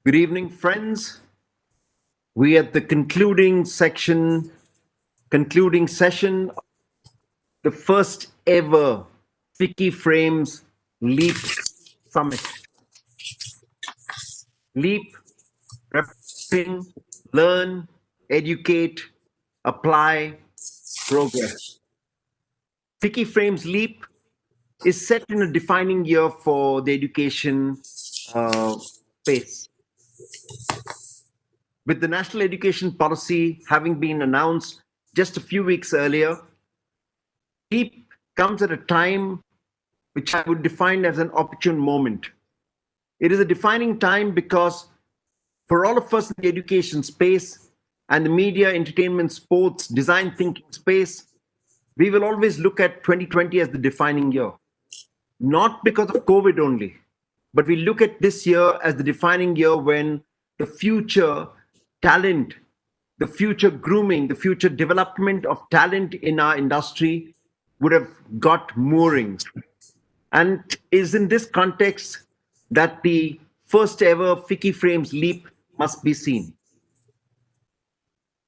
Good evening, friends. We are at the concluding session, the first ever Ficci Frames Leap Summit. Leap, representing, learn, educate, apply, progress. Ficci Frames Leap is set in a defining year for the education space. With the national education policy having been announced just a few weeks earlier, LEAP comes at a time which I would define as an opportune moment. It is a defining time because for all of us in the education space and the media, entertainment, sports, design thinking space, we will always look at 2020 as the defining year. Not because of COVID only, but we look at this year as the defining year when the future talent, the future grooming, the future development of talent in our industry would have got moorings. And is in this context that the first ever Ficci Frames Leap must be seen.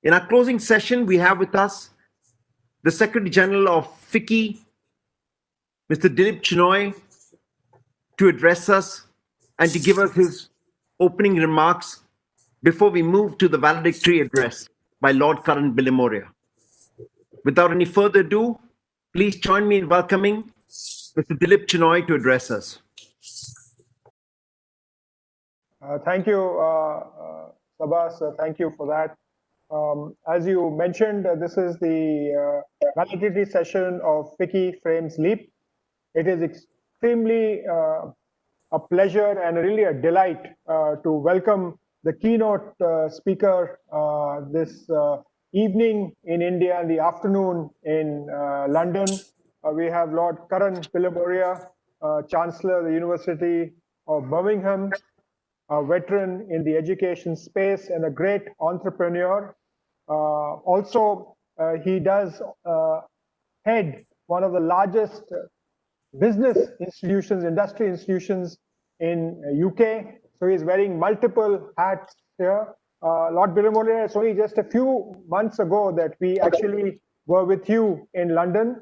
In our closing session, we have with us the Secretary General of Ficci, Mr. Dilip Chenoy, to address us and to give us his opening remarks before we move to the Valedictory Address by Lord Karan Bilimoria. Without any further ado, please join me in welcoming Mr. Dilip Chenoy to address us. Thank you, Sabbas. Thank you for that. As you mentioned, this is the valedictory session of Ficci Frames Leap. It is extremely a pleasure and really a delight to welcome the keynote speaker this evening in India and the afternoon in London. We have Lord Karan Bilimoria, Chancellor of the University of Birmingham, a veteran in the education space and a great entrepreneur. Also, he does head one of the largest business institutions, industry institutions in UK. So he's wearing multiple hats here. Lord Bilimoria, it's only just a few months ago that we actually were with you in London,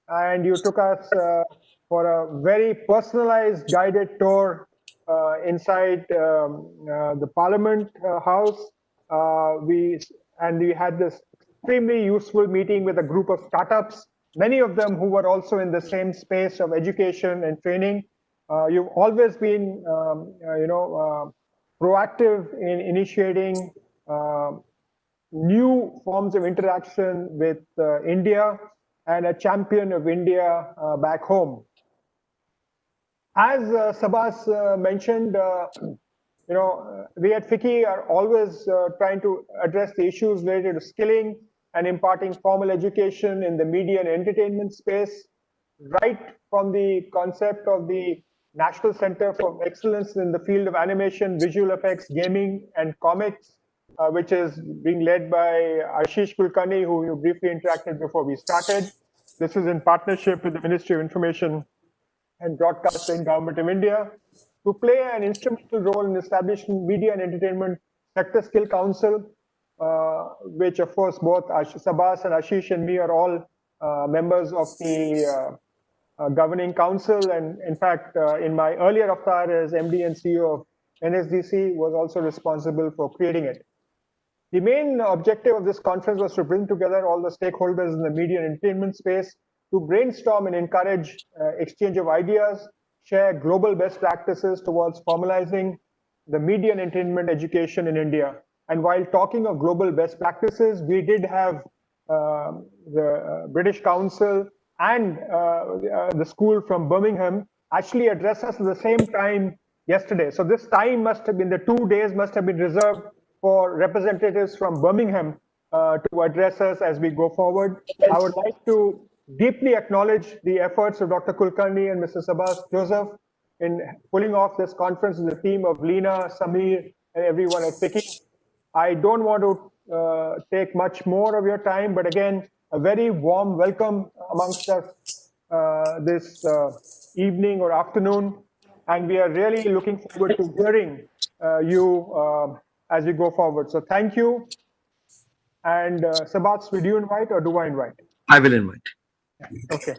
and you took us for a very personalized guided tour inside the Parliament House. We had this extremely useful meeting with a group of startups, many of them who were also in the same space of education and training. You've always been, proactive in initiating new forms of interaction with India and a champion of India back home. As Sabbas mentioned, we at Ficci are always trying to address the issues related to skilling and imparting formal education in the media and entertainment space, right from the concept of the National Center for Excellence in the field of animation, visual effects, gaming, and comics, which is being led by Ashish Kulkarni, who you briefly interacted before we started. This is in partnership with the Ministry of Information and Broadcasting, Government of India, to play an instrumental role in establishing Media and Entertainment Sector Skill Council, which of course both Sabbas and Ashish and me are all members of the governing council, and in fact, in my earlier avatar as MD and CEO of NSDC, was also responsible for creating it. The main objective of this conference was to bring together all the stakeholders in the media and entertainment space to brainstorm and encourage exchange of ideas, share global best practices towards formalizing the media and entertainment education in India. And while talking of global best practices, we did have the British Council and the school from Birmingham actually address us at the same time yesterday. So this time must have been, the 2 days must have been reserved for representatives from Birmingham to address us as we go forward. I would like to deeply acknowledge the efforts of Dr. Kulkarni and Mr. Sabbas Joseph in pulling off this conference with the team of Leena, Samir, and everyone at Ficci. I don't want to take much more of your time, but again, a very warm welcome amongst us this evening or afternoon. And we are really looking forward to hearing you as we go forward. So thank you. And Sabbas, will you invite or do I invite? I will invite. Okay.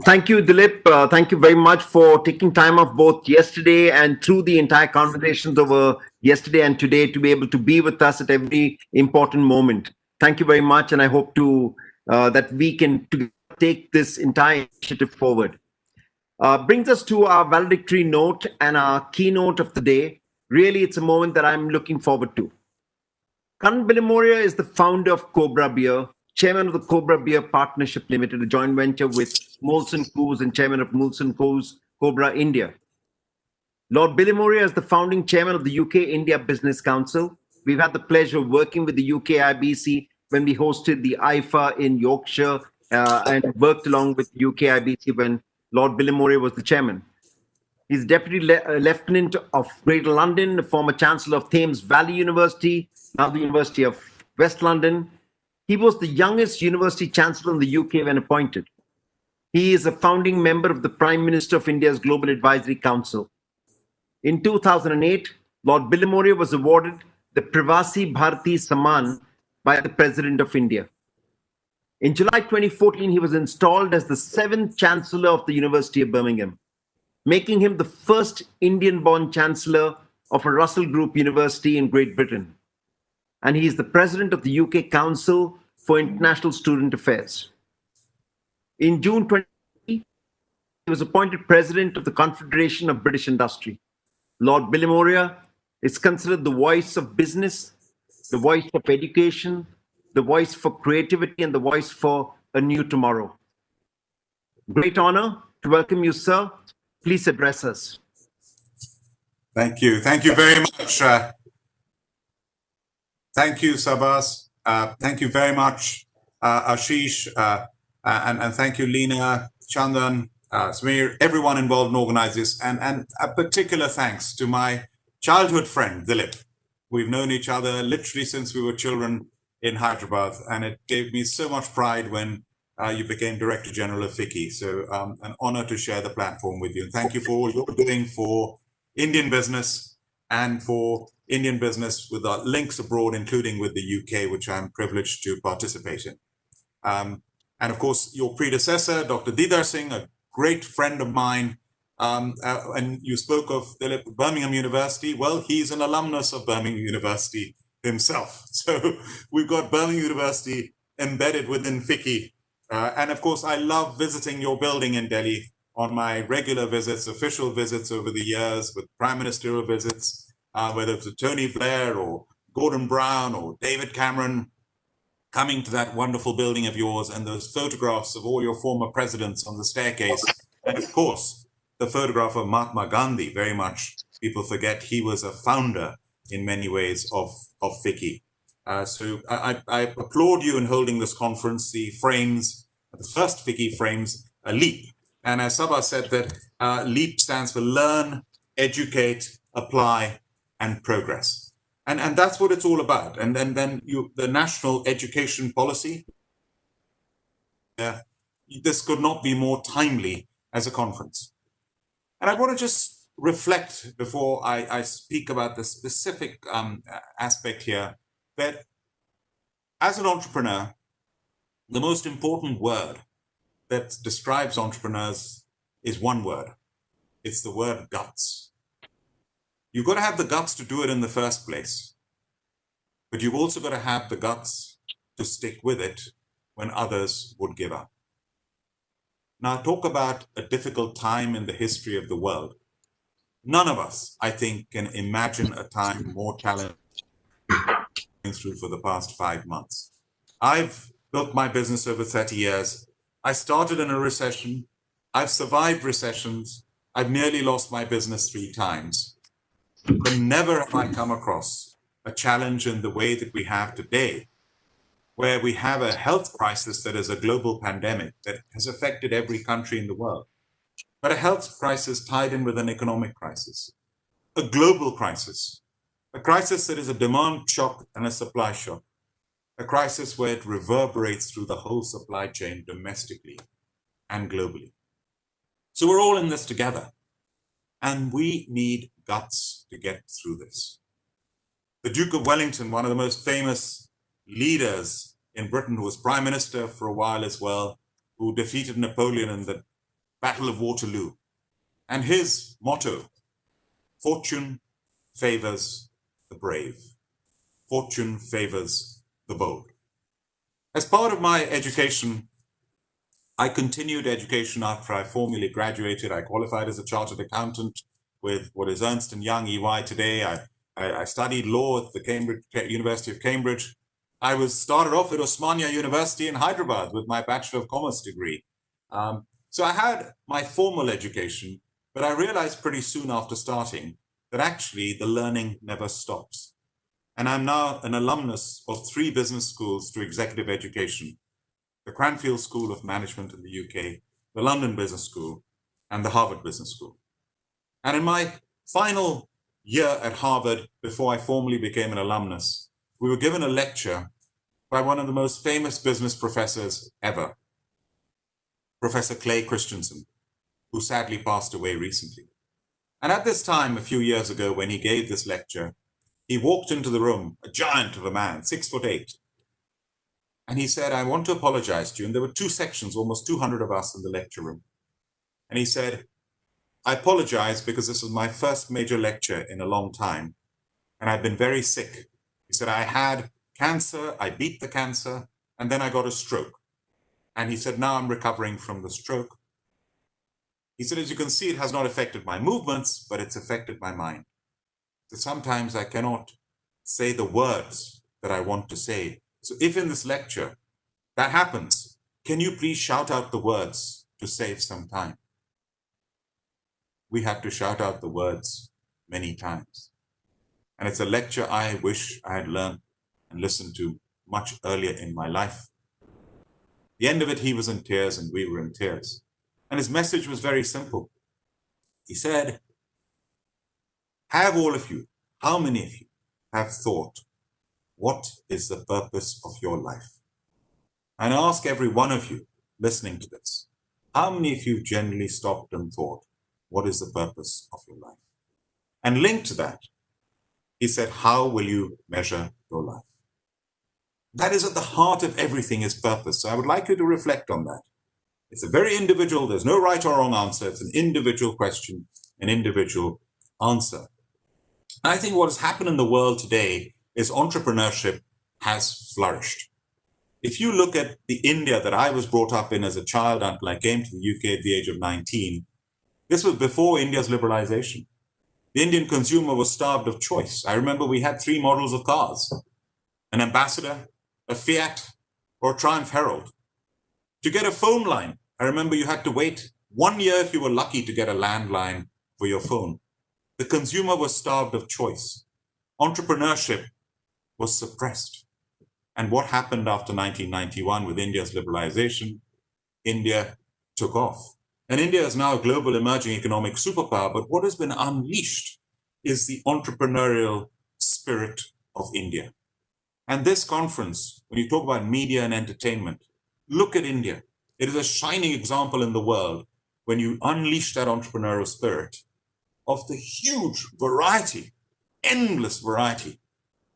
Thank you, Dilip. Thank you very much for taking time off both yesterday and through the entire conversations over yesterday and today to be able to be with us at every important moment. Thank you very much, and I hope to that we can take this entire initiative forward. Brings us to our valedictory note and our keynote of the day. Really, it's a moment that I'm looking forward to. Karan Bilimoria is the founder of Cobra Beer, chairman of the Cobra Beer Partnership Limited, a joint venture with Molson Coors and chairman of Molson Coors Cobra India. Lord Bilimoria is the founding chairman of the UK India Business Council. We've had the pleasure of working with the UK IBC when we hosted the IFA in Yorkshire and worked along with UK IBC when Lord Bilimoria was the chairman. He's Deputy Lieutenant of Greater London, former Chancellor of Thames Valley University, now the University of West London. He was the youngest University Chancellor in the UK when appointed. He is a founding member of the Prime Minister of India's Global Advisory Council. In 2008, Lord Bilimoria was awarded the Pravasi Bharati Samman by the President of India. In July 2014, he was installed as the 7th Chancellor of the University of Birmingham, making him the first Indian-born Chancellor of a Russell Group University in Great Britain. And he is the President of the UK Council for International Student Affairs. In June 2020, he was appointed President of the Confederation of British Industry. Lord Bilimoria is considered the voice of business, the voice of education, the voice for creativity, and the voice for a new tomorrow. Great honor to welcome you, sir. Please address us. Thank you. Thank you very much. Thank you, Sabbas. Thank you very much, Ashish, and thank you, Lena, Chandan, Samir, everyone involved in organizing this, and a particular thanks to my childhood friend, Dilip. We've known each other literally since we were children in Hyderabad, and it gave me so much pride when you became Director General of Ficci. So an honor to share the platform with you. And thank you for all you're doing for Indian business and for Indian business with our links abroad, including with the UK, which I'm privileged to participate in. And of course, your predecessor, Dr. Didar Singh, a great friend of mine, and you spoke of Dilip, Birmingham University. Well, he's an alumnus of Birmingham University himself. So we've got Birmingham University embedded within Ficci. And of course, I love visiting your building in Delhi on my regular visits, official visits over the years, with prime ministerial visits, whether it's Tony Blair or Gordon Brown or David Cameron, coming to that wonderful building of yours, and those photographs of all your former presidents on the staircase. And of course, the photograph of Mahatma Gandhi, very much people forget he was a founder in many ways of Ficci. So I applaud you in holding this conference. The frames, the first Ficci frames, a LEAP. And as Sabbas said, that LEAP stands for Learn, Educate, Apply, and Progress. And that's what it's all about. And then the national education policy, this could not be more timely as a conference. And I want to just reflect before I speak about the specific aspect here, that as an entrepreneur, the most important word that describes entrepreneurs is one word. It's the word guts. You've got to have the guts to do it in the first place, but you've also got to have the guts to stick with it when others would give up. Now, talk about a difficult time in the history of the world. None of us, I think, can imagine a time more challenging through for the past 5 months. I've built my business over 30 years. I started in a recession. I've survived recessions. I've nearly lost my business 3 times. But never have I come across a challenge in the way that we have today, where we have a health crisis that is a global pandemic that has affected every country in the world, but a health crisis tied in with an economic crisis, a global crisis, a crisis that is a demand shock and a supply shock, a crisis where it reverberates through the whole supply chain domestically and globally. So we're all in this together. And we need guts to get through this. The Duke of Wellington, one of the most famous leaders in Britain, who was Prime Minister for a while as well, who defeated Napoleon in the Battle of Waterloo. And his motto, fortune favors the brave. Fortune favors the bold. As part of my education, I continued education after I formally graduated. I qualified as a chartered accountant with what is Ernst & Young EY today. I studied law at the University of Cambridge. I was started off at Osmania University in Hyderabad with my Bachelor of Commerce degree. So I had my formal education, but I realized pretty soon after starting that actually the learning never stops. And I'm now an alumnus of 3 business schools through executive education: the Cranfield School of Management in the UK, the London Business School, and the Harvard Business School. And in my final year at Harvard, before I formally became an alumnus, we were given a lecture by one of the most famous business professors ever, Professor Clay Christensen, who sadly passed away recently. And at this time, a few years ago, when he gave this lecture, he walked into the room, a giant of a man, 6'8". And he said, "I want to apologize to you." And there were 2 sections, almost 200 of us in the lecture room. And he said, "I apologize because this is my first major lecture in a long time. And I've been very sick." He said, "I had cancer, I beat the cancer, and then I got a stroke." And he said, "Now I'm recovering from the stroke." He said, "As you can see, it has not affected my movements, but it's affected my mind. So sometimes I cannot say the words that I want to say. So if in this lecture that happens, can you please shout out the words to save some time?" We had to shout out the words many times. And it's a lecture I wish I had learned and listened to much earlier in my life. The end of it, he was in tears and we were in tears. And his message was very simple. He said, "Have all of you, how many of you have thought, what is the purpose of your life?" And I ask every one of you listening to this, how many of you generally stopped and thought, what is the purpose of your life? And linked to that, he said, how will you measure your life? That is at the heart of everything, is purpose. So I would like you to reflect on that. It's a very individual, there's no right or wrong answer. It's an individual question, an individual answer. And I think what has happened in the world today is entrepreneurship has flourished. If you look at the India that I was brought up in as a child until I came to the UK at the age of 19, this was before India's liberalization. The Indian consumer was starved of choice. I remember we had 3 models of cars: an Ambassador, a Fiat, or a Triumph Herald. To get a phone line, I remember you had to wait 1 year if you were lucky to get a landline for your phone. The consumer was starved of choice. Entrepreneurship was suppressed. And what happened after 1991 with India's liberalization? India took off. And India is now a global emerging economic superpower, but what has been unleashed is the entrepreneurial spirit of India. And this conference, when you talk about media and entertainment, look at India. It is a shining example in the world when you unleash that entrepreneurial spirit of the huge variety, endless variety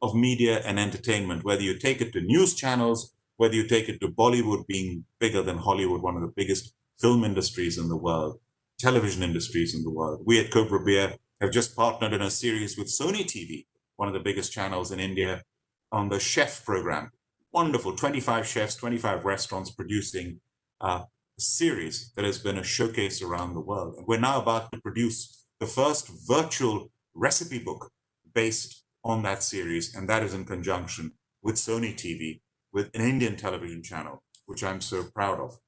of media and entertainment, whether you take it to news channels, whether you take it to Bollywood being bigger than Hollywood, one of the biggest film industries in the world, television industries in the world. We at Cobra Beer have just partnered in a series with Sony TV, one of the biggest channels in India, on the chef program. Wonderful, 25 chefs, 25 restaurants producing a series that has been a showcase around the world. And we're now about to produce the first virtual recipe book based on that series, and that is in conjunction with Sony TV, with an Indian television channel, which I'm so proud of.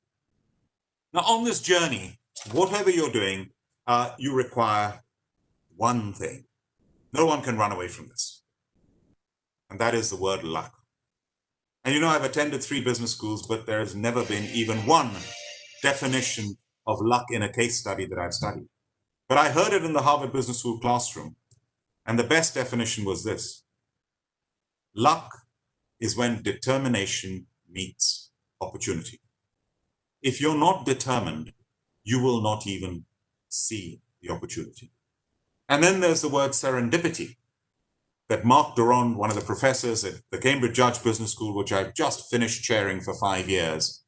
Now, on this journey, whatever you're doing, you require one thing. No one can run away from this. And that is the word luck. And you know, I've attended 3 business schools, but there has never been even one definition of luck in a case study that I've studied. But I heard it in the Harvard Business School classroom. And the best definition was this: luck is when determination meets opportunity. If you're not determined, you will not even see the opportunity. And then there's the word serendipity that Mark Durand, one of the professors at the Cambridge Judge Business School, which I've just finished chairing for 5 years,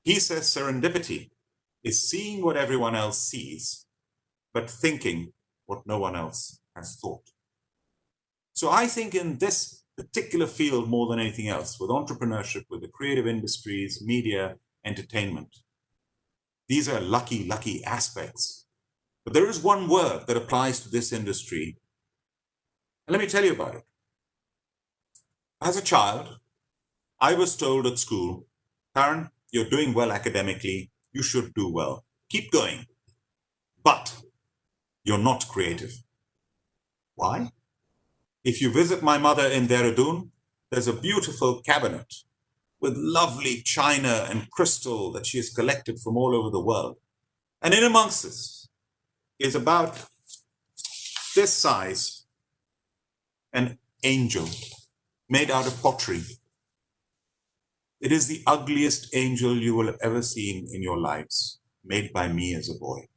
he says serendipity is seeing what everyone else sees, but thinking what no one else has thought. So I think in this particular field, more than anything else, with entrepreneurship, with the creative industries, media, entertainment, these are lucky aspects. But there is one word that applies to this industry. And let me tell you about it. As a child, I was told at school, Karan, you're doing well academically. You should do well. Keep going. But you're not creative. Why? If you visit my mother in Dehradun, there's a beautiful cabinet with lovely china and crystal that she has collected from all over the world. And in amongst this is about this size, an angel made out of pottery. It is the ugliest angel you will have ever seen in your lives, made by me as a boy.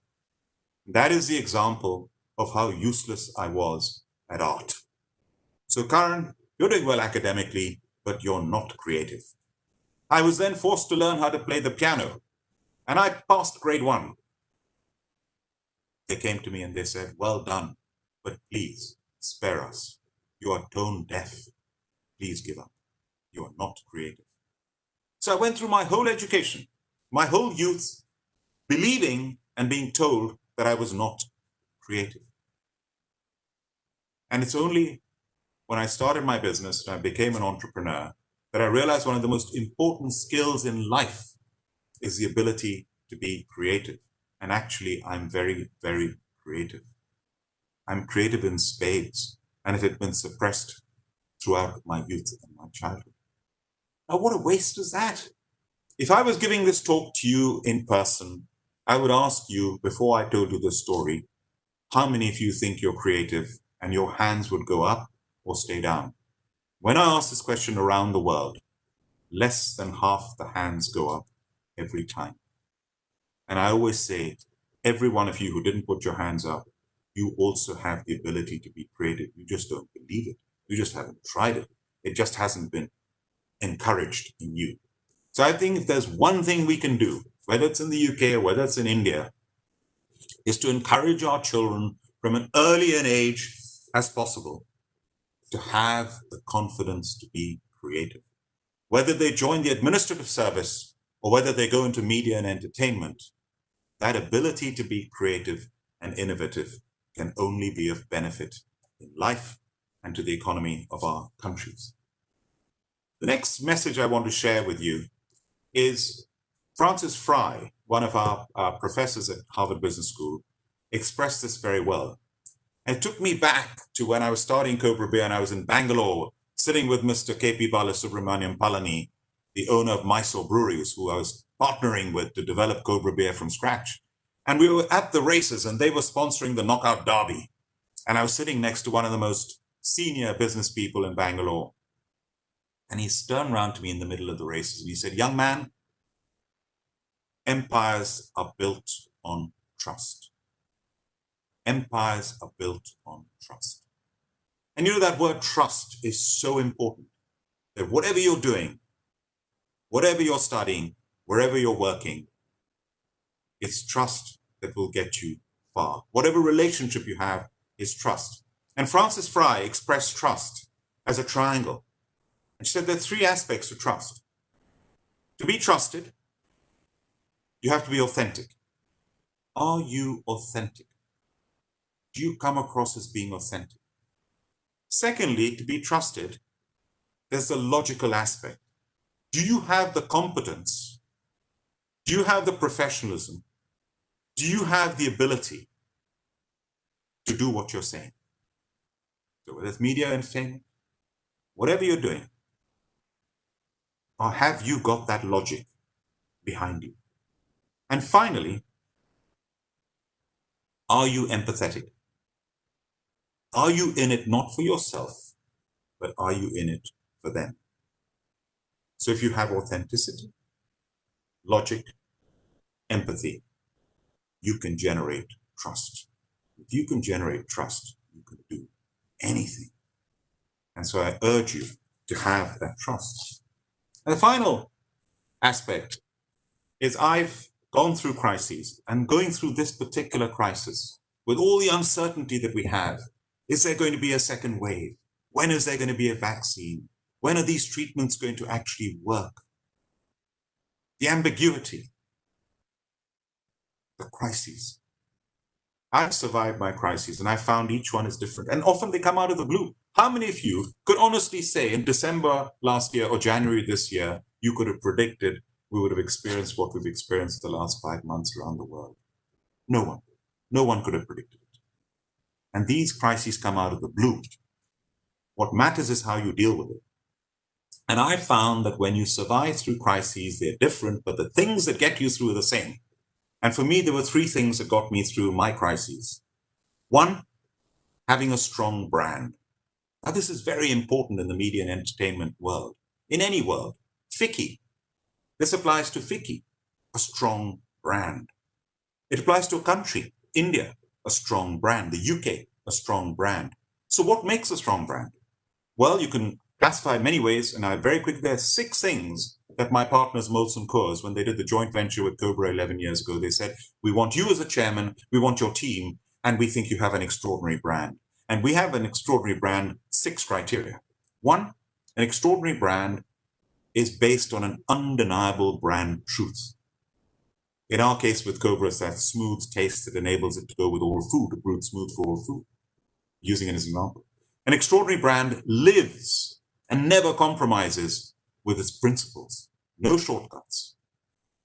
That is the example of how useless I was at art. So Karan, you're doing well academically, but you're not creative. I was then forced to learn how to play the piano, and I passed grade 1. They came to me and they said, well done, but please spare us. You are tone deaf. Please give up. You are not creative. So I went through my whole education, my whole youth, believing and being told that I was not creative. And it's only when I started my business and I became an entrepreneur that I realized one of the most important skills in life is the ability to be creative. And actually, I'm very, very creative. I'm creative in spades, and it had been suppressed throughout my youth and my childhood. Now, what a waste is that? If I was giving this talk to you in person, I would ask you, before I told you this story, how many of you think you're creative, and your hands would go up or stay down. When I ask this question around the world, less than half the hands go up every time. And I always say, every one of you who didn't put your hands up, you also have the ability to be creative. You just don't believe it. You just haven't tried it. It just hasn't been encouraged in you. So I think if there's one thing we can do, whether it's in the UK or whether it's in India, is to encourage our children from an early an age as possible to have the confidence to be creative. Whether they join the administrative service or whether they go into media and entertainment, that ability to be creative and innovative can only be of benefit in life and to the economy of our countries. The next message I want to share with you is Francis Fry, one of our professors at Harvard Business School, expressed this very well. And it took me back to when I was starting Cobra Beer and I was in Bangalore, sitting with Mr. K.P. Balasubramaniam Palani, the owner of Mysore Breweries, who I was partnering with to develop Cobra Beer from scratch. And we were at the races and they were sponsoring the Knockout Derby. And I was sitting next to one of the most senior business people in Bangalore. And he turned around to me in the middle of the races and he said, young man, empires are built on trust. Empires are built on trust. And you know that word trust is so important that whatever you're doing, whatever you're studying, wherever you're working, it's trust that will get you far. Whatever relationship you have is trust. And Francis Fry expressed trust as a triangle. And she said there are 3 aspects to trust. To be trusted, you have to be authentic. Are you authentic? Do you come across as being authentic? Secondly, to be trusted, there's the logical aspect. Do you have the competence? Do you have the professionalism? Do you have the ability to do what you're saying? So whether it's media, entertainment, whatever you're doing, or have you got that logic behind you? And finally, are you empathetic? Are you in it not for yourself, but are you in it for them? So if you have authenticity, logic, empathy, you can generate trust. If you can generate trust, you can do anything. And so I urge you to have that trust. And the final aspect is I've gone through crises, and going through this particular crisis with all the uncertainty that we have. Is there going to be a second wave? When is there going to be a vaccine? When are these treatments going to actually work? The ambiguity, the crises. I've survived my crises, and I found each one is different, and often they come out of the blue. How many of you could honestly say in December last year or January this year, you could have predicted we would have experienced what we've experienced the last 5 months around the world? No one. No one could have predicted it. And these crises come out of the blue. What matters is how you deal with it. And I found that when you survive through crises, they're different, but the things that get you through are the same. And for me, there were 3 things that got me through my crises. 1, having a strong brand. Now, this is very important in the media and entertainment world, in any world. Ficci. This applies to Ficci, a strong brand. It applies to a country, India, a strong brand, the UK, a strong brand. So what makes a strong brand? Well, you can classify in many ways, and I very quickly, there are 6 things that my partners, Molson Coors, when they did the joint venture with Cobra 11 years ago, they said, we want you as a chairman, we want your team, and we think you have an extraordinary brand. And we have an extraordinary brand, 6 criteria. 1, an extraordinary brand is based on an undeniable brand truth. In our case with Cobra, it's that smooth taste that enables it to go with all food, a brewed smooth for all food, using it as an example. An extraordinary brand lives and never compromises with its principles. No shortcuts,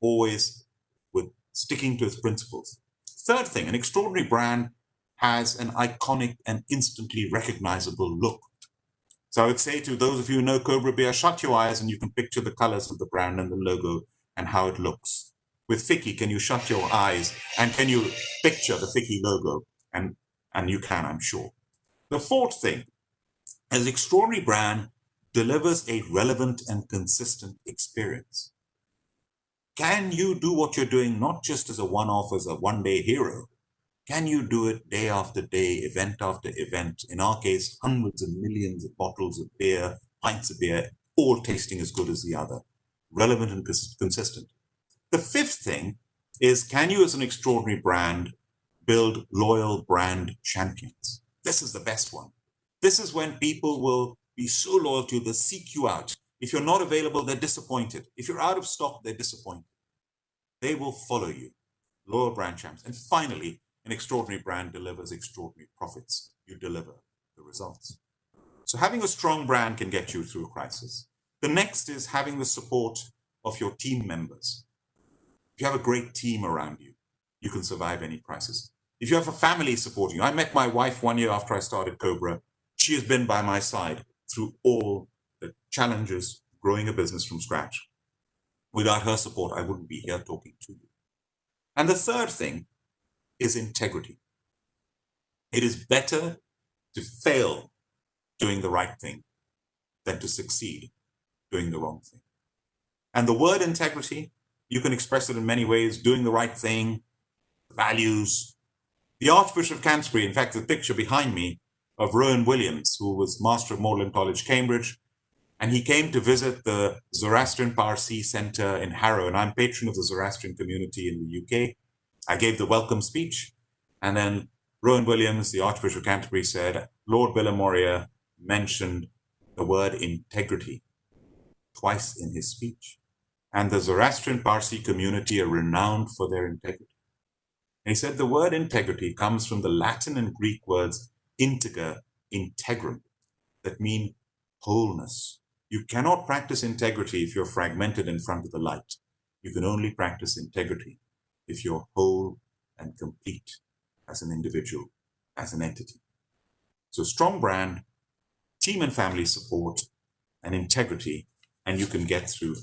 always with sticking to its principles. 3rd thing, an extraordinary brand has an iconic and instantly recognizable look. So I would say to those of you who know Cobra Beer, shut your eyes and you can picture the colors of the brand and the logo and how it looks. With Ficci, can you shut your eyes and can you picture the Ficci logo? And you can, I'm sure. The 4th thing, as extraordinary brand delivers a relevant and consistent experience. Can you do what you're doing not just as a one-off, as a one-day hero? Can you do it day after day, event after event? In our case, hundreds of millions of bottles of beer, pints of beer, all tasting as good as the other, relevant and consistent. The 5th thing is, can you as an extraordinary brand build loyal brand champions? This is the best one. This is when people will be so loyal to you, they'll seek you out. If you're not available, they're disappointed. If you're out of stock, they're disappointed. They will follow you. Loyal brand champions. And finally, an extraordinary brand delivers extraordinary profits. You deliver the results. So having a strong brand can get you through a crisis. The next is having the support of your team members. If you have a great team around you, you can survive any crisis. If you have a family supporting you, I met my wife 1 year after I started Cobra. She has been by my side through all the challenges of growing a business from scratch. Without her support, I wouldn't be here talking to you. And the 3rd thing is integrity. It is better to fail doing the right thing than to succeed doing the wrong thing. And the word integrity, you can express it in many ways, doing the right thing, values. The Archbishop of Canterbury, in fact, the picture behind me of Rowan Williams, who was Master of Magdalen College, Cambridge, and he came to visit the Zoroastrian Parsi Center in Harrow, and I'm patron of the Zoroastrian community in the UK. I gave the welcome speech, and then Rowan Williams, the Archbishop of Canterbury, said, Lord Bilimoria mentioned the word integrity twice in his speech. And the Zoroastrian Parsi community are renowned for their integrity. And he said the word integrity comes from the Latin and Greek words integer, integrum, that mean wholeness. You cannot practice integrity if you're fragmented in front of the light. You can only practice integrity if you're whole and complete as an individual, as an entity. So strong brand, team and family support, and integrity, and you can get through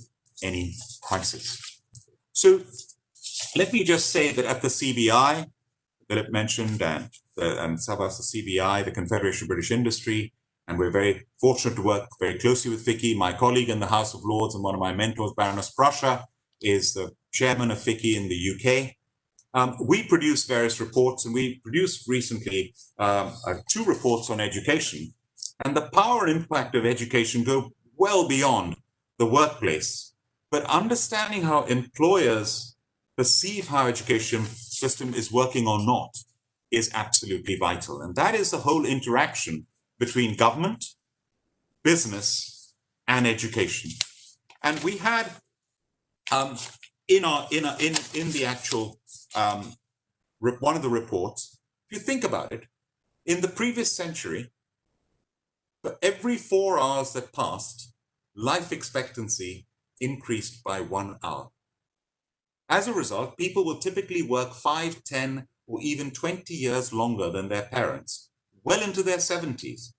any crisis. So let me just say that at the CBI, Dilip mentioned, and Sabbas, the CBI, the Confederation of British Industry, and we're very fortunate to work very closely with Ficci. My colleague in the House of Lords and one of my mentors, Baroness Prussia, is the chairman of Ficci in the UK. we produce various reports, and we produced recently 2 reports on education. And the power and impact of education go well beyond the workplace. But understanding how employers perceive how education system is working or not is absolutely vital. And that is the whole interaction between government, business, and education. And we had in the actual one of the reports, if you think about it, in the previous century, for every 4 hours that passed, life expectancy increased by 1 hour. As a result, people will typically work 5, 10, or even 20 years longer than their parents, well into their 70s,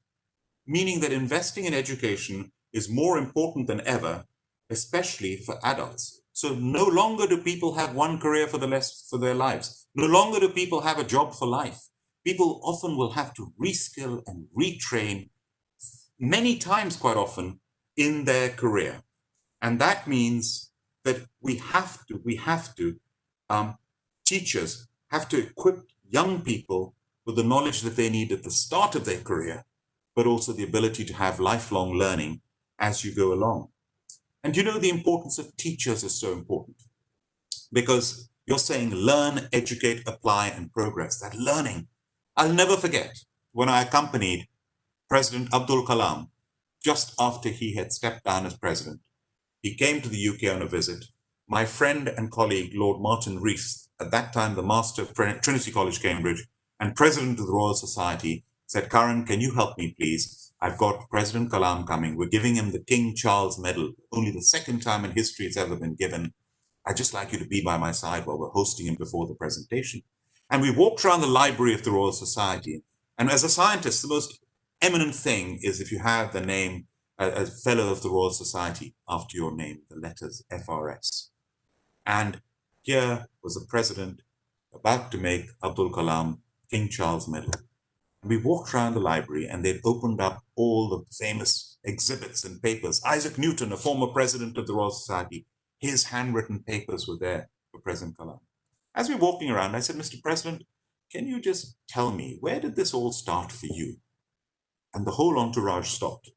meaning that investing in education is more important than ever, especially for adults. So no longer do people have one career for their lives. No longer do people have a job for life. People often will have to reskill and retrain many times, quite often, in their career. And that means that teachers have to equip young people with the knowledge that they need at the start of their career, but also the ability to have lifelong learning as you go along. And you know, the importance of teachers is so important, because you're saying learn, educate, apply, and progress. That learning. I'll never forget when I accompanied President Abdul Kalam just after he had stepped down as president. He came to the UK on a visit. My friend and colleague, Lord Martin Rees, at that time the Master of Trinity College, Cambridge, and President of the Royal Society, said, "Karan, can you help me, please? I've got President Kalam coming. We're giving him the King Charles Medal, only the 2nd time in history it's ever been given. I'd just like you to be by my side while we're hosting him before the presentation." And we walked around the library of the Royal Society. And as a scientist, the most eminent thing is if you have the name, a fellow of the Royal Society after your name, the letters FRS. And here was the president about to make Abdul Kalam King Charles Medal. And we walked around the library, and they'd opened up all the famous exhibits and papers. Isaac Newton, a former president of the Royal Society, his handwritten papers were there for President Kalam. As we were walking around, I said, "Mr. President, can you just tell me, where did this all start for you?" And the whole entourage stopped.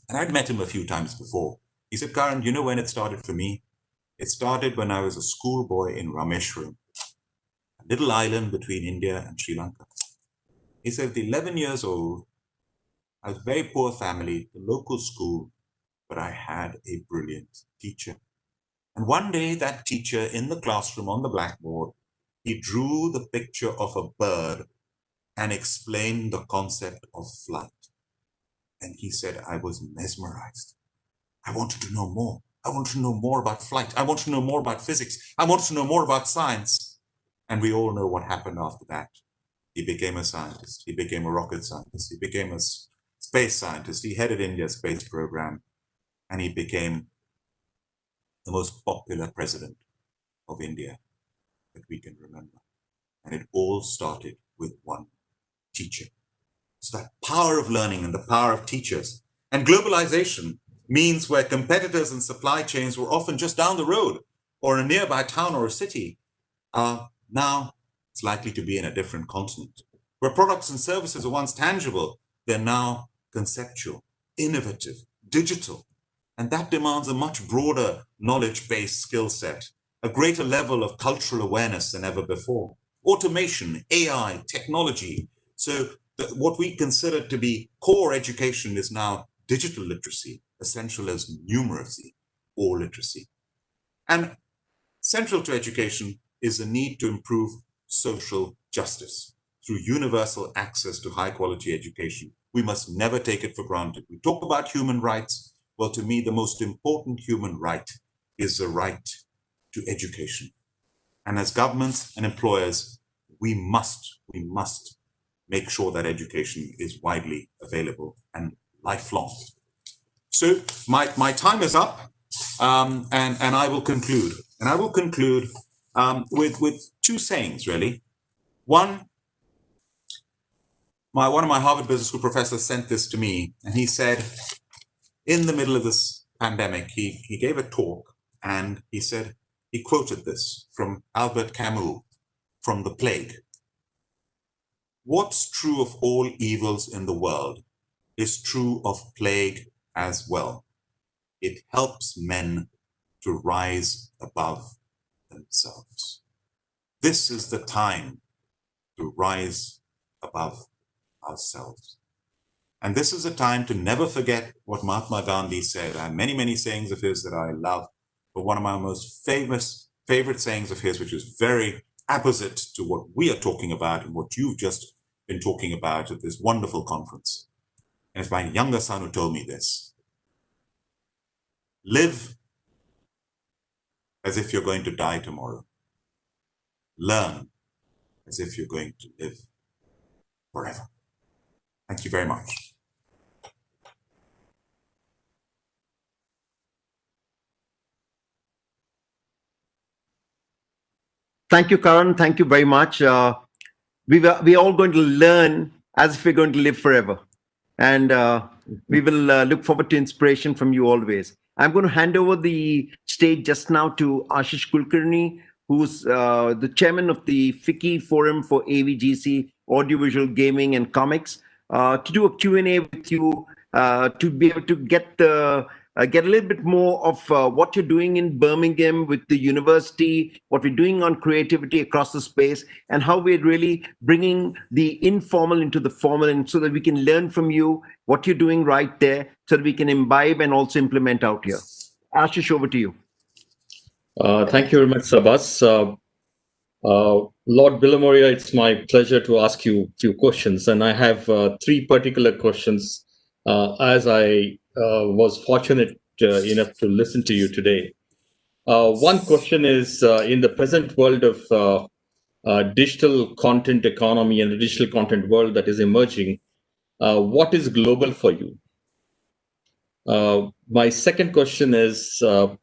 And I'd met him a few times before. He said, "Karan, you know when it started for me? It started when I was a schoolboy in Rameshwaram, a little island between India and Sri Lanka." He said, "At 11 years old, I was a very poor family, the local school, but I had a brilliant teacher. And one day that teacher in the classroom on the blackboard, he drew the picture of a bird and explained the concept of flight. And he said, I was mesmerized. I wanted to know more. I wanted to know more about flight. I wanted to know more about physics. I wanted to know more about science." And we all know what happened after that. He became a scientist. He became a rocket scientist. He became a space scientist. He headed India's space program. And he became the most popular president of India that we can remember. And it all started with one teacher. So that power of learning and the power of teachers. And globalization means where competitors and supply chains were often just down the road or in a nearby town or a city, now it's likely to be in a different continent. Where products and services are once tangible, they're now conceptual, innovative, digital. And that demands a much broader knowledge-based skill set, a greater level of cultural awareness than ever before. Automation, AI, technology. So what we consider to be core education is now digital literacy, essential as numeracy or literacy. And central to education is the need to improve social justice through universal access to high-quality education. We must never take it for granted. We talk about human rights. Well, to me, the most important human right is the right to education. And as governments and employers, we must make sure that education is widely available and lifelong. So my time is up, and I will conclude. And I will conclude with 2 sayings, really. One of my Harvard Business School professors sent this to me, and he said, in the middle of this pandemic, he gave a talk, and he said, he quoted this from Albert Camus, from The Plague. What's true of all evils in the world is true of plague as well. It helps men to rise above themselves. This is the time to rise above ourselves. And this is a time to never forget what Mahatma Gandhi said. I have many, many sayings of his that I love, but one of my most favorite sayings of his, which is very opposite to what we are talking about and what you've just been talking about at this wonderful conference. And it's my younger son who told me this. Live as if you're going to die tomorrow. Learn as if you're going to live forever. Thank you very much. Thank you, Karan. Thank you very much. We're all going to learn as if we're going to live forever. And we will look forward to inspiration from you always. I'm going to hand over the stage just now to Ashish Kulkarni, who's the chairman of the Ficci Forum for AVGC, Audiovisual Gaming and Comics, to do a Q&A with you, to be able to get a little bit more of what you're doing in Birmingham with the university, what we're doing on creativity across the space, and how we're really bringing the informal into the formal, and so that we can learn from you what you're doing right there, so that we can imbibe and also implement out here. Ashish, over to you. Thank you very much, Sabbas. Lord Bilimoria, it's my pleasure to ask you a few questions, and I have three particular questions as I was fortunate enough to listen to you today. One question is, in the present world of digital content economy and the digital content world that is emerging, what is global for you? My second question is, the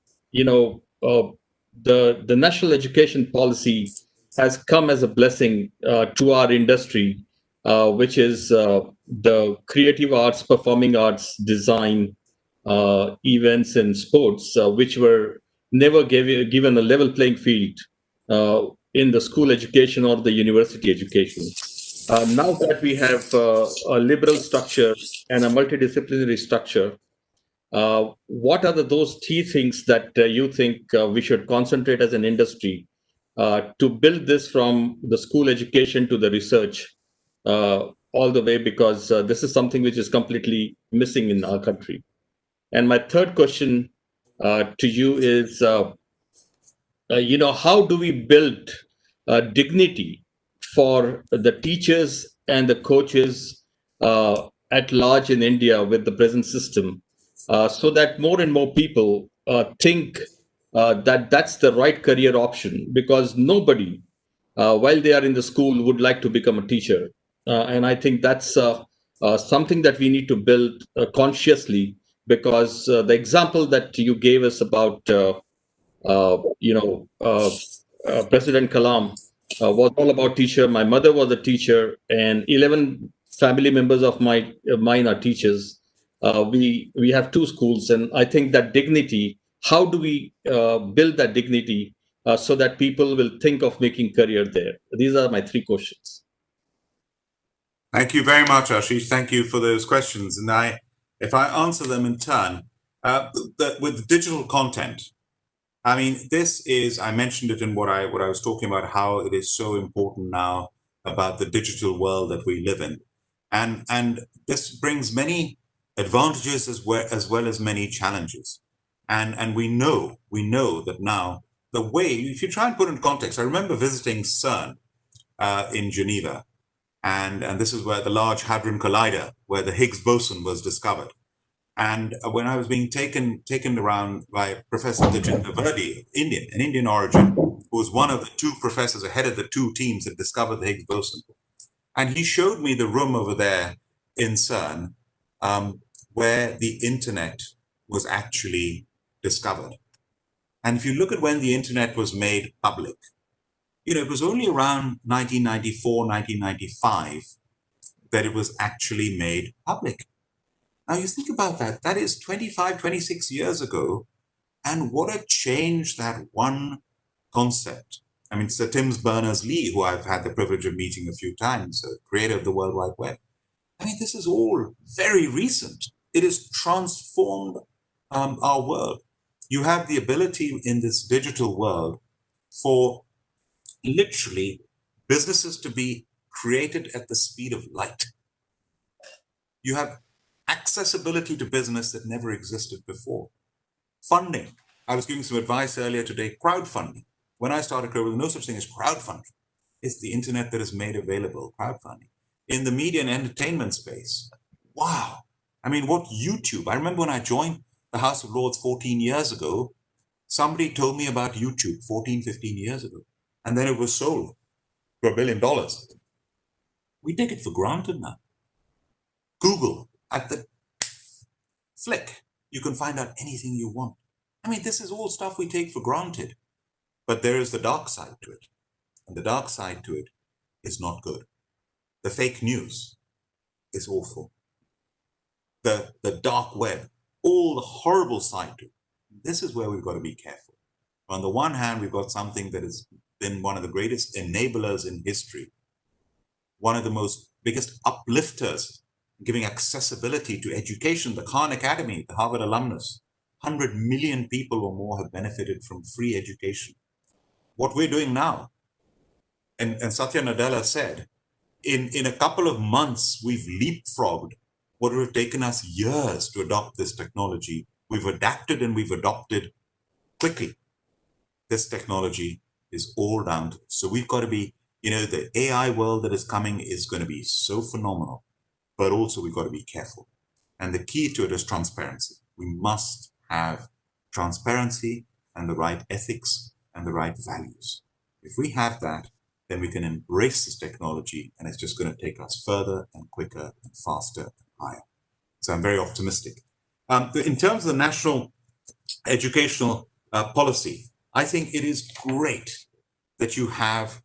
national education policy has come as a blessing to our industry, which is the creative arts, performing arts, design, events and sports, which were never given a level playing field in the school education or the university education. Now that we have a liberal structure and a multidisciplinary structure, what are those key things that you think we should concentrate as an industry to build this from the school education to the research all the way, because this is something which is completely missing in our country. And my third question to you is, how do we build dignity for the teachers and the coaches at large in India with the present system, so that more and more people think that that's the right career option, because nobody, while they are in the school, would like to become a teacher. And I think that's something that we need to build consciously, because the example that you gave us about, President Kalam was all about teacher. My mother was a teacher, and 11 family members of mine are teachers. We have two schools, and I think that dignity, how do we build that dignity so that people will think of making career there? These are my three questions. Thank you very much, Ashish. Thank you for those questions. And if I answer them in turn, with digital content, I mean, this is, I mentioned it in what I was talking about, how it is so important now about the digital world that we live in. And this brings many advantages as well as many challenges. And we know that now the way, if you try and put in context, I remember visiting CERN in Geneva. And this is where the Large Hadron Collider, where the Higgs boson was discovered. And when I was being taken around by Professor Tejinder Verdi, an Indian origin, who was one of the two professors ahead of the two teams that discovered the Higgs boson. And he showed me the room over there in CERN where the internet was actually discovered. And if you look at when the internet was made public, it was only around 1994, 1995 that it was actually made public. Now you think about that, that is 25, 26 years ago. And what a change that one concept. I mean, Sir Tim Berners-Lee, who I've had the privilege of meeting a few times, creator of the World Wide Web. I mean, this is all very recent. It has transformed our world. You have the ability in this digital world for literally businesses to be created at the speed of light. You have accessibility to business that never existed before. Funding. I was giving some advice earlier today, crowdfunding. When I started, there was no such thing as crowdfunding. It's the internet that is made available, crowdfunding. In the media and entertainment space, wow. I mean, what YouTube, I remember when I joined the House of Lords 14 years ago, somebody told me about YouTube 14, 15 years ago, and then it was sold for $1 billion. We take it for granted now. Google, at the flick, you can find out anything you want. I mean, this is all stuff we take for granted, but there is the dark side to it. And the dark side to it is not good. The fake news is awful. The dark web, all the horrible side to it. This is where we've got to be careful. On the one hand, we've got something that has been one of the greatest enablers in history, one of the most biggest uplifters, giving accessibility to education, the Khan Academy, the Harvard alumnus. 100 million people or more have benefited from free education. What we're doing now, and Satya Nadella said, in a couple of months, we've leapfrogged what would have taken us years to adopt this technology. We've adapted and we've adopted quickly. This technology is all down to this. So we've got to be, the AI world that is coming is going to be so phenomenal, but also we've got to be careful. And the key to it is transparency. We must have transparency and the right ethics and the right values. If we have that, then we can embrace this technology and it's just going to take us further and quicker and faster and higher. So I'm very optimistic. In terms of the national educational policy, I think it is great that you have,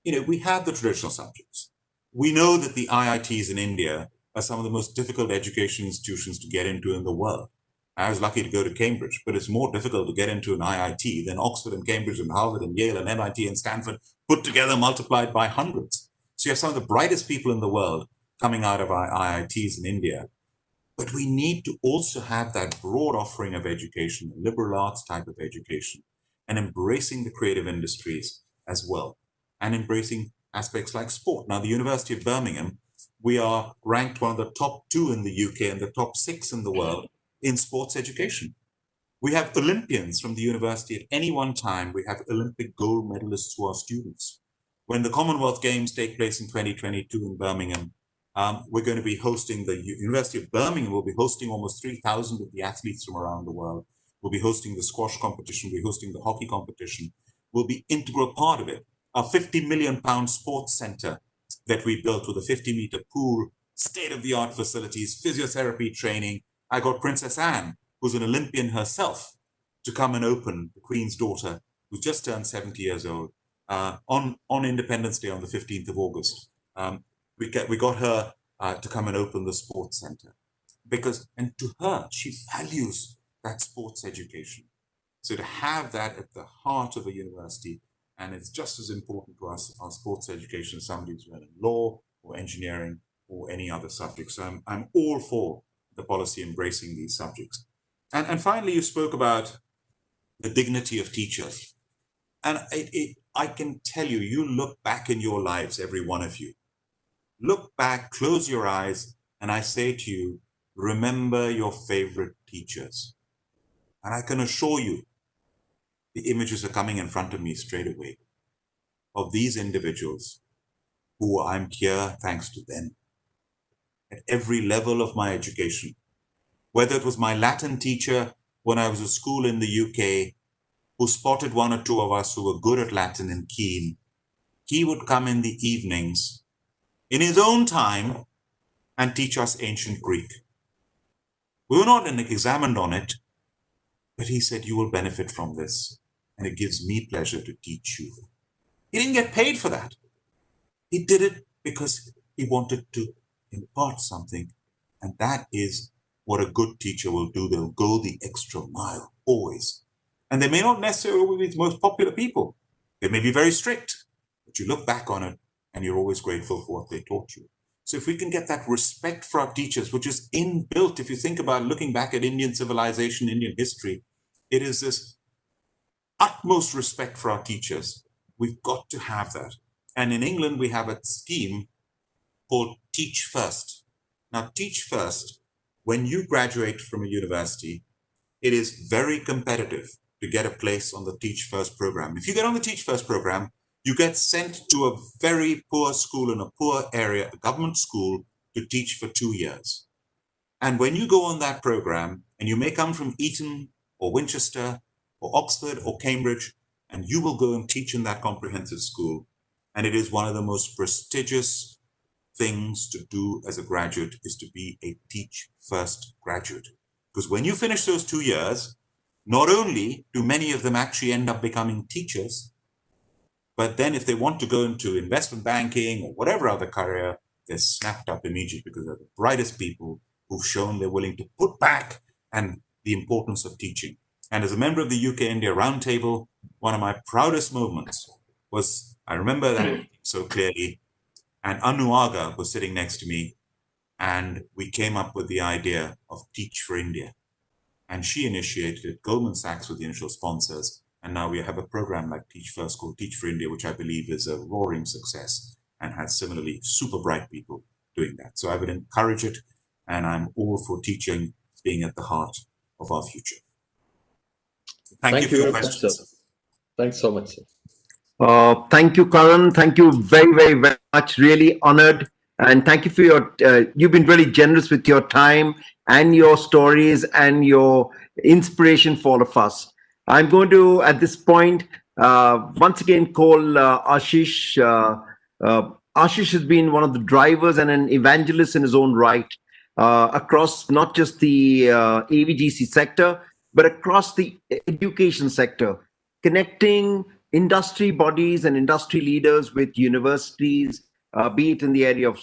we have the traditional subjects. We know that the IITs in India are some of the most difficult education institutions to get into in the world. I was lucky to go to Cambridge, but it's more difficult to get into an IIT than Oxford and Cambridge and Harvard and Yale and MIT and Stanford put together, multiplied by hundreds. So you have some of the brightest people in the world coming out of our IITs in India. But we need to also have that broad offering of education, a liberal arts type of education, and embracing the creative industries as well, and embracing aspects like sport. Now, the University of Birmingham, we are ranked one of the top 2 in the UK and the top 6 in the world in sports education. We have Olympians from the university at any one time. We have Olympic gold medalists who are students. When the Commonwealth Games take place in 2022 in Birmingham, we're going to be hosting, the University of Birmingham will be hosting almost 3,000 of the athletes from around the world. We'll be hosting the squash competition, we'll be hosting the hockey competition. We'll be integral part of it. Our £50 million sports centre that we built with a 50-metre pool, state-of-the-art facilities, physiotherapy training. I got Princess Anne, who's an Olympian herself, to come and open, the Queen's daughter, who just turned 70 years old, on Independence Day on the 15th of August. We got her to come and open the sports centre. And to her, she values that sports education. So to have that at the heart of a university, and it's just as important to us, our sports education, as somebody who's learning law or engineering or any other subject. So I'm all for the policy embracing these subjects. And finally, you spoke about the dignity of teachers. And I can tell you, you look back in your lives, every one of you. Look back, close your eyes, and I say to you, remember your favorite teachers. And I can assure you, the images are coming in front of me straight away of these individuals who I'm here thanks to them. At every level of my education, whether it was my Latin teacher when I was at school in the UK, who spotted one or two of us who were good at Latin and keen, he would come in the evenings in his own time and teach us ancient Greek. We were not examined on it, but he said, you will benefit from this, and it gives me pleasure to teach you. He didn't get paid for that. He did it because he wanted to impart something, and that is what a good teacher will do. They'll go the extra mile, always. And they may not necessarily be the most popular people, They may be very strict, but you look back on it and you're always grateful for what they taught you. So if we can get that respect for our teachers, which is inbuilt, if you think about looking back at Indian civilization, Indian history, it is this utmost respect for our teachers. We've got to have that. And in England, we have a scheme called Teach First. Now, Teach First, when you graduate from a university, it is very competitive to get a place on the Teach First program. If you get on the Teach First program, you get sent to a very poor school in a poor area, a government school, to teach for 2 years. And when you go on that program, and you may come from Eton or Winchester or Oxford or Cambridge, and you will go and teach in that comprehensive school. And it is one of the most prestigious things to do as a graduate, is to be a Teach First graduate. Because when you finish those 2 years, not only do many of them actually end up becoming teachers, but then if they want to go into investment banking or whatever other career, they're snapped up immediately because they're the brightest people who've shown they're willing to put back and the importance of teaching. And as a member of the UK-India Roundtable, one of my proudest moments was, I remember that so clearly, and Anu Aga was sitting next to me, and we came up with the idea of Teach for India. And she initiated it. Goldman Sachs were the initial sponsors. And now we have a program like Teach First called Teach for India, which I believe is a roaring success and has similarly super bright people doing that. So I would encourage it, and I'm all for teaching being at the heart of our future. Thank you for your questions. Sir. Thanks so much, sir. Thank you, Karan. Thank you very, very, very much. Really honored. And thank you for your, you've been really generous with your time and your stories and your inspiration for all of us. I'm going to, at this point, once again call Ashish. Ashish has been one of the drivers and an evangelist in his own right across not just the AVGC sector, but across the education sector, connecting industry bodies and industry leaders with universities, be it in the area of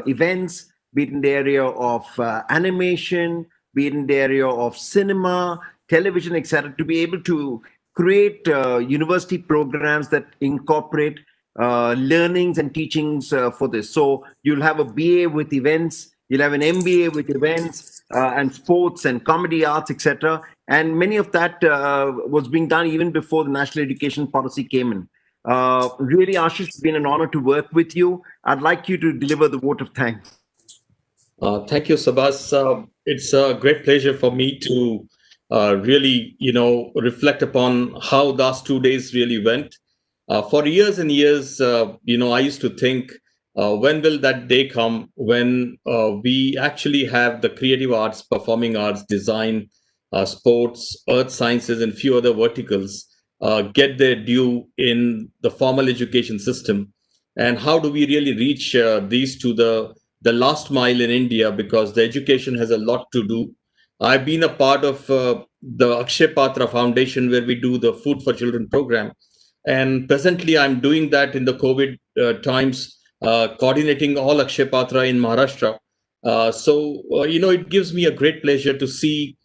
events, be it in the area of animation, be it in the area of cinema, television, etc., to be able to create university programs that incorporate learnings and teachings for this. So you'll have a BA with events, you'll have an MBA with events and sports and comedy arts, etc. And many of that was being done even before the National Education Policy came in. Really, Ashish, it's been an honor to work with you. I'd like you to deliver the vote of thanks. Thank you, Sabbas. It's a great pleasure for me to really, reflect upon how last 2 days really went. For years and years, I used to think, when will that day come when we actually have the creative arts, performing arts, design, sports, earth sciences, and few other verticals get their due in the formal education system? And how do we really reach these to the last mile in India? Because the education has a lot to do. I've been a part of the Akshay Patra Foundation, where we do the Food for Children program. And presently, I'm doing that in the COVID times, coordinating all Akshay Patra in Maharashtra. It gives me a great pleasure to see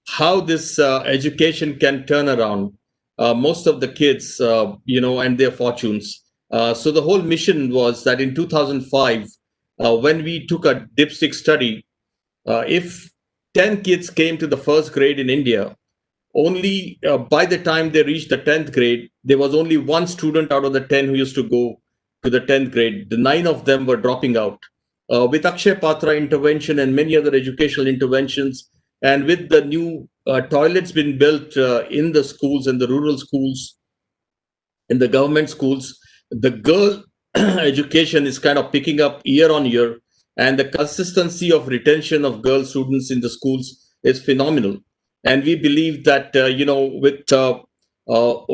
how this education can turn around most of the kids, and their fortunes. So the whole mission was that in 2005, when we took a dipstick study, if 10 kids came to the first grade in India, only by the time they reached the 10th grade, there was only one student out of the 10 who used to go to the 10th grade. The 9 of them were dropping out. With Akshay Patra intervention and many other educational interventions, and with the new toilets being built in the schools and the rural schools, in the government schools, the girl education is kind of picking up year on year, and the consistency of retention of girl students in the schools is phenomenal. And we believe that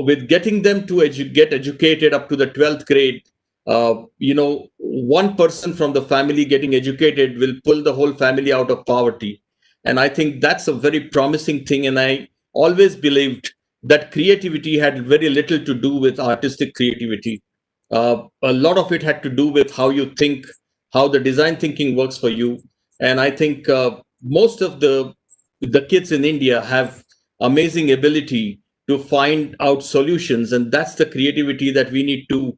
with getting them to get educated up to the 12th grade, one person from the family getting educated will pull the whole family out of poverty. And I think that's a very promising thing. And I always believed that creativity had very little to do with artistic creativity. A lot of it had to do with how you think, how the design thinking works for you. And I think most of the kids in India have amazing ability to find out solutions. And that's the creativity that we need to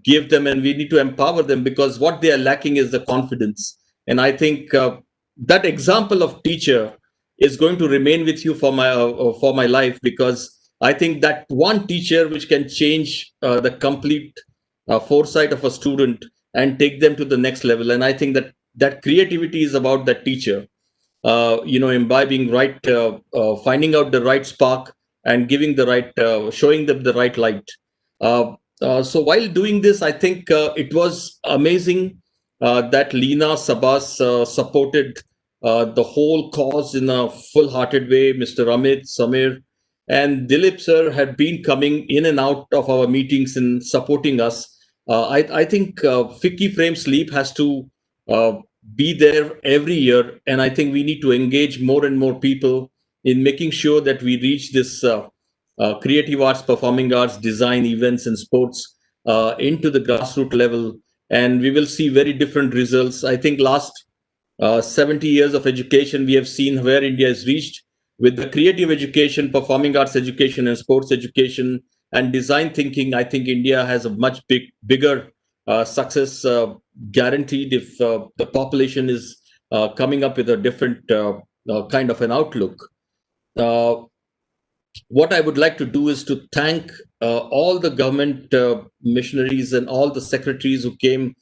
give them, and we need to empower them, because what they are lacking is the confidence. And I think that example of teacher is going to remain with you for my life, because I think that one teacher which can change the complete foresight of a student and take them to the next level. And I think that creativity is about that teacher, imbibing right, finding out the right spark and giving the right, showing them the right light. So while doing this, I think it was amazing that Leena, Sabbas supported the whole cause in a full-hearted way. Mr. Amit, Samir, and Dilip sir had been coming in and out of our meetings and supporting us. I think Ficci Frame Sleep has to be there every year, and I think we need to engage more and more people in making sure that we reach this creative arts, performing arts, design, events, and sports into the grassroots level, and we will see very different results. I think last 70 years of education, we have seen where India has reached with the creative education, performing arts education, and sports education, and design thinking. I think India has a much bigger success guaranteed if the population is coming up with a different kind of an outlook. What I would like to do is to thank all the government missionaries and all the secretaries who came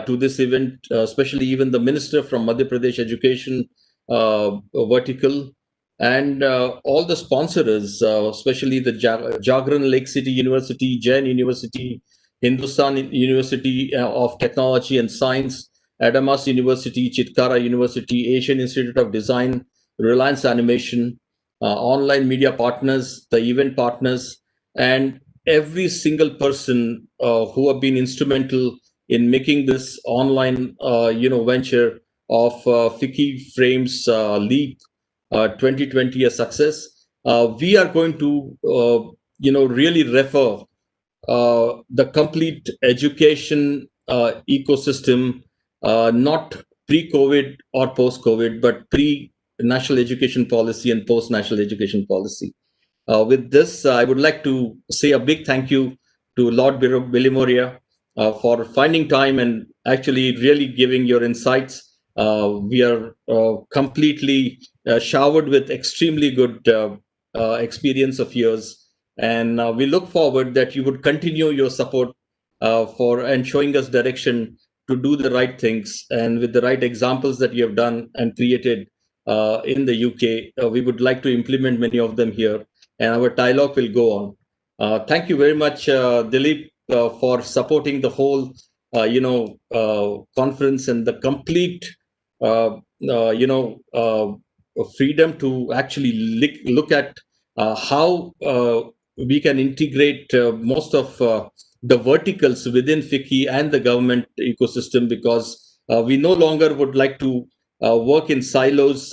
to this event, especially even the minister from Madhya Pradesh Education vertical, and all the sponsors, especially the Jagran Lake City University, Jain University, Hindustan University of Technology and Science, Adamas University, Chitkara University, Asian Institute of Design, Reliance Animation, online media partners, the event partners, and every single person who have been instrumental in making this online, venture of Ficci Frames Leap 2020 a success. We are going to, really refer the complete education ecosystem, not pre-COVID or post-COVID, but pre-national education policy and post-national education policy. With this, I would like to say a big thank you to Lord Bilimoria for finding time and actually really giving your insights. We are completely showered with extremely good experience of yours. And we look forward that you would continue your support for and showing us direction to do the right things, and with the right examples that you have done and created in the UK, we would like to implement many of them here, and our dialogue will go on. Thank you very much, Dilip, for supporting the whole, conference and the complete, freedom to actually look at how we can integrate most of the verticals within Ficci and the government ecosystem, because we no longer would like to work in silos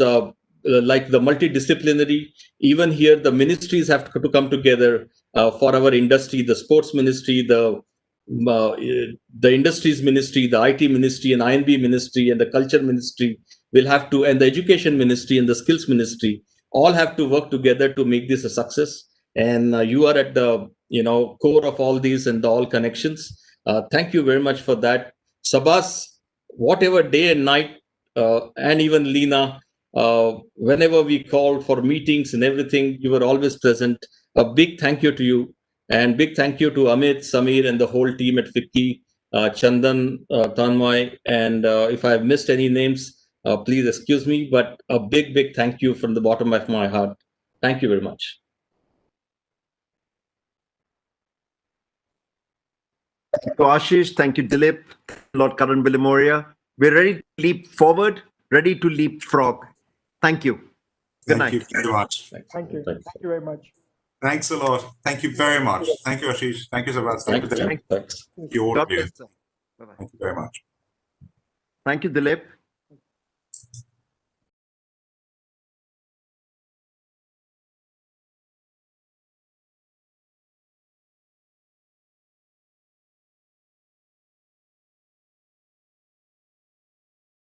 like the multidisciplinary. Even here, the ministries have to come together for our industry, the sports ministry, the industries ministry, the IT ministry and INB ministry and the culture ministry will have to, and the education ministry and the skills ministry all have to work together to make this a success. And you are at the core of all these and all connections. Thank you very much for that. Sabbas, whatever day and night, and even Leena, whenever we called for meetings and everything, you were always present. A big thank you to you, and big thank you to Amit, Samir, and the whole team at Ficci, Chandan, Tanmay, and if I have missed any names, please excuse me, but a big thank you from the bottom of my heart. Thank you very much. Thank you, Ashish. Thank you, Dilip. Lord Karan, Bilimoria. We're ready to leap forward, ready to leapfrog. Thank you. Good night. Thank you very much. Thank you. Thank you very much. Thanks a lot. Thank you very much. Thank you, Ashish. Thank you, Sabbas. Thank you, Dilip. Thanks. Thank you all God of you. bless. Bye-bye. Thank you very much. Thank you, Dilip.